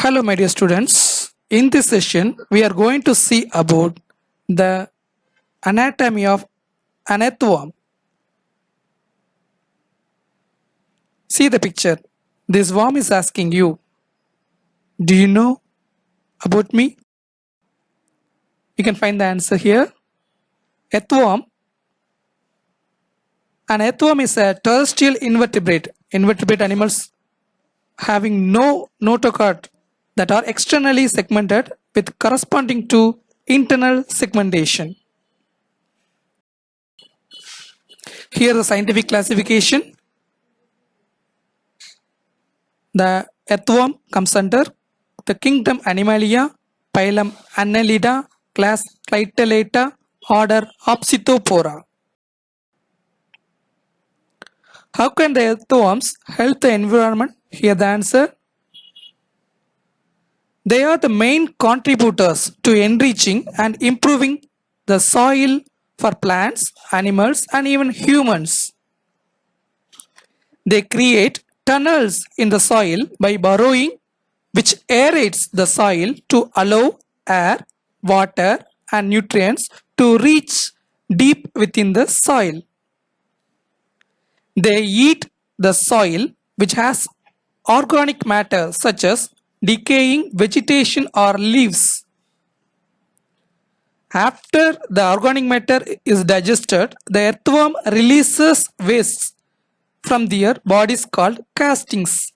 Hello, my dear students. In this session, we are going to see about the anatomy of an earthworm. See the picture. This worm is asking you, do you know about me? You can find the answer here. Earthworm. An earthworm is a terrestrial invertebrate. Invertebrate animals having no notochord that are externally segmented with corresponding to internal segmentation. Here the scientific classification. The earthworm comes under the kingdom Animalia, phylum Annelida, class Clitellata, order Opsithophora. How can the earthworms help the environment? Here the answer. They are the main contributors to enriching and improving the soil for plants, animals, and even humans. They create tunnels in the soil by burrowing, which aerates the soil to allow air, water, and nutrients to reach deep within the soil. They eat the soil, which has organic matter such as decaying vegetation or leaves. After the organic matter is digested, the earthworm releases wastes from their bodies called castings.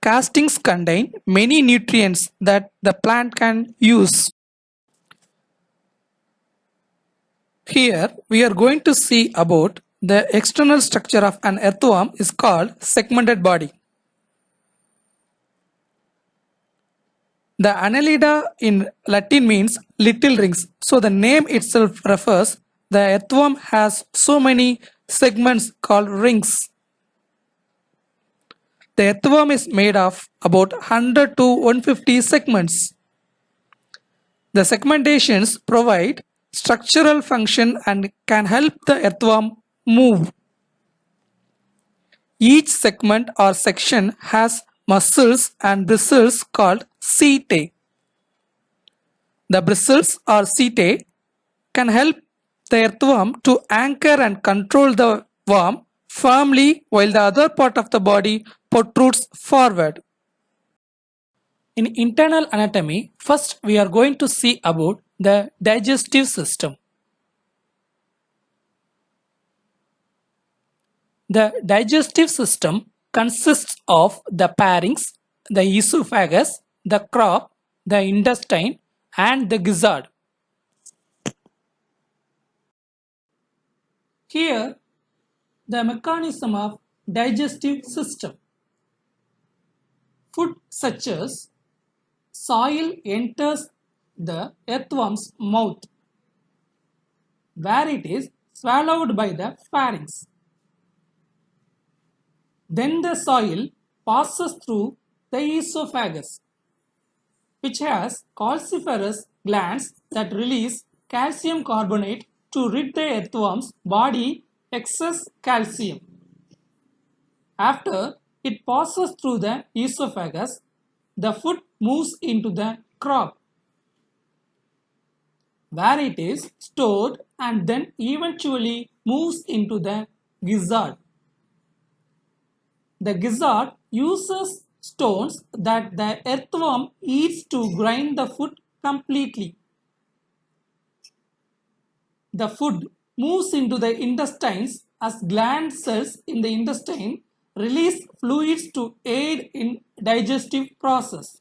Castings contain many nutrients that the plant can use. Here we are going to see about the external structure of an earthworm is called segmented body. The Annelida in Latin means little rings. So the name itself refers the earthworm has so many segments called rings. The earthworm is made of about 100 to 150 segments. The segmentations provide structural function and can help the earthworm move. Each segment or section has muscles and bristles called setae. The bristles or setae can help the earthworm to anchor and control the worm firmly while the other part of the body protrudes forward. In internal anatomy, first we are going to see about the digestive system. The digestive system consists of the pharynx, the esophagus, the crop, the intestine, and the gizzard. Here, the mechanism of digestive system. Food such as soil enters the earthworm's mouth, where it is swallowed by the pharynx. Then the soil passes through the esophagus, which has calciferous glands that release calcium carbonate to rid the earthworm's body excess calcium. After it passes through the esophagus, the food moves into the crop, where it is stored and then eventually moves into the gizzard. The gizzard uses stones that the earthworm eats to grind the food completely. The food moves into the intestines as gland cells in the intestine release fluids to aid in digestive process.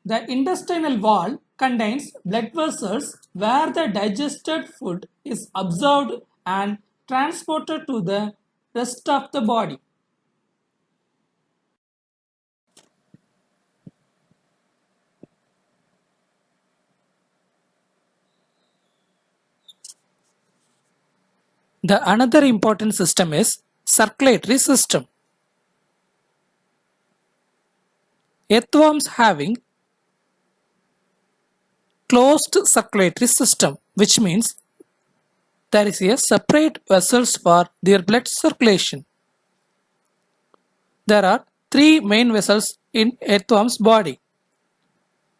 The intestinal wall contains blood vessels where the digested food is absorbed and transported to the rest of the body. The another important system is circulatory system. Earthworms having closed circulatory system, which means there is a separate vessels for their blood circulation. There are three main vessels in earthworm's body.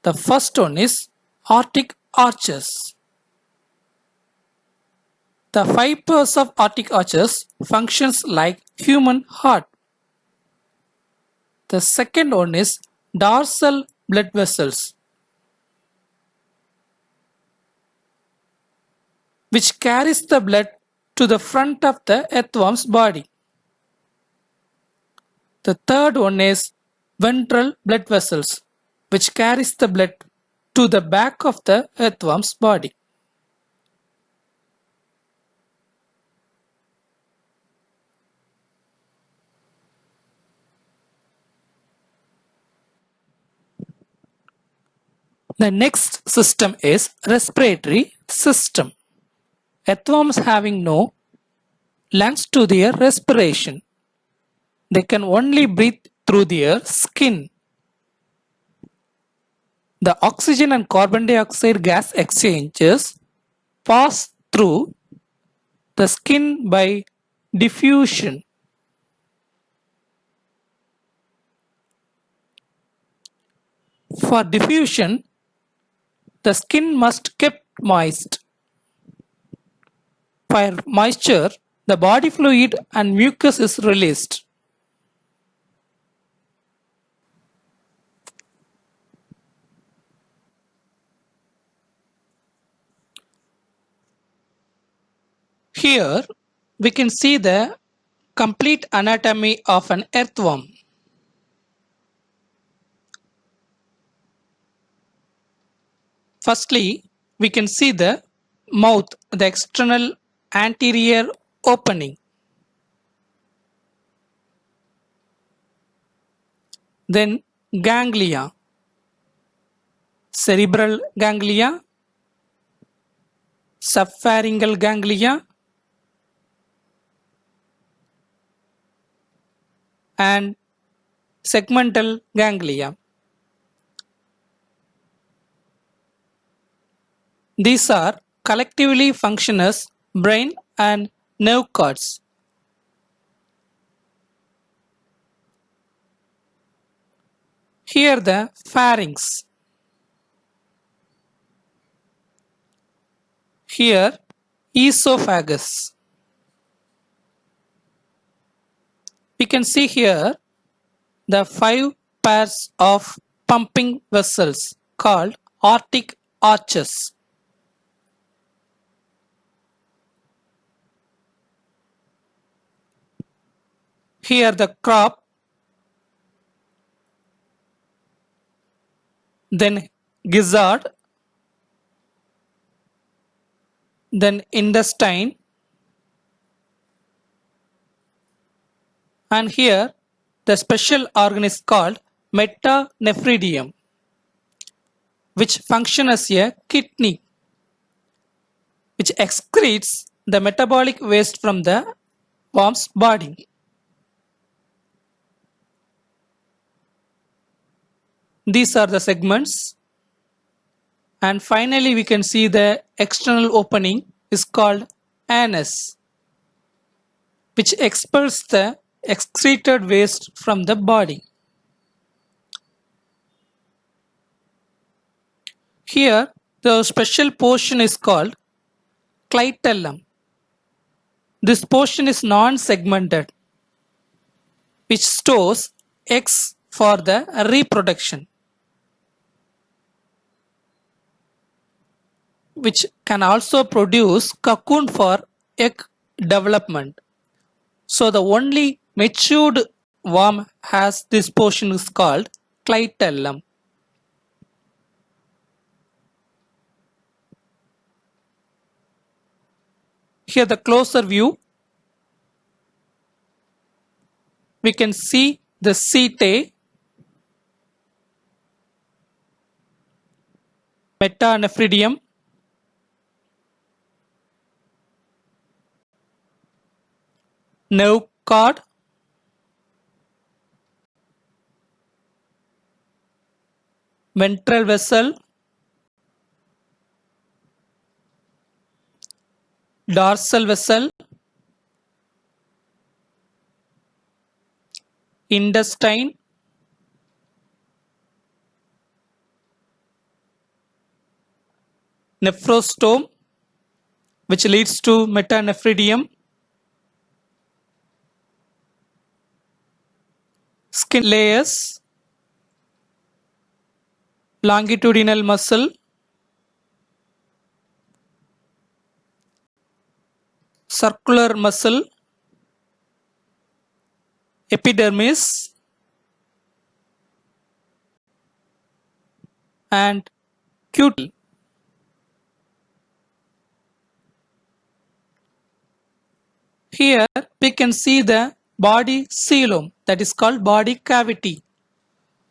The first one is aortic arches. The fibers of aortic arches functions like human heart. The second one is dorsal blood vessels, which carries the blood to the front of the earthworm's body. The third one is ventral blood vessels, which carries the blood to the back of the earthworm's body. The next system is respiratory system. Earthworms having no lungs to their respiration. They can only breathe through their skin. The oxygen and carbon dioxide gas exchanges pass through the skin by diffusion. For diffusion, the skin must kept moist. For moisture, the body fluid and mucus is released. Here, we can see the complete anatomy of an earthworm. Firstly, we can see the mouth, the external anterior opening. Then ganglia, cerebral ganglia, subpharyngeal ganglia, and segmental ganglia. These are collectively function as brain and nerve cords. Here the pharynx. Here esophagus. We can see here the 5 pairs of pumping vessels called aortic arches. Here the crop, then gizzard, then intestine, and here the special organ is called metanephridium, which function as a kidney, which excretes the metabolic waste from the worm's body. These are the segments, and finally we can see the external opening is called anus, which expels the excreted waste from the body. Here the special portion is called clitellum. This portion is non-segmented, which stores eggs for the reproduction, which can also produce cocoon for egg development. So the only matured worm has this portion is called clitellum. Here the closer view, we can see the setae, metanephridium, nerve cord, ventral vessel, dorsal vessel, intestine, nephrostome, which leads to metanephridium, skin layers, longitudinal muscle, circular muscle, epidermis, and cuticle. Here we can see the body coelom, that is called body cavity.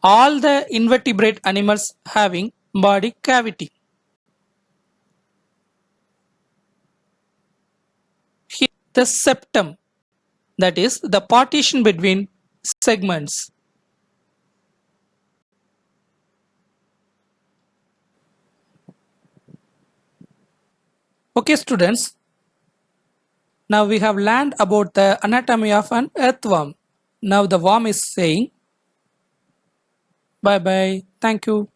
All the invertebrate animals having body cavity. Here the septum, that is the partition between segments. Okay students, now we have learned about the anatomy of an earthworm. Now the worm is saying bye bye. Thank you.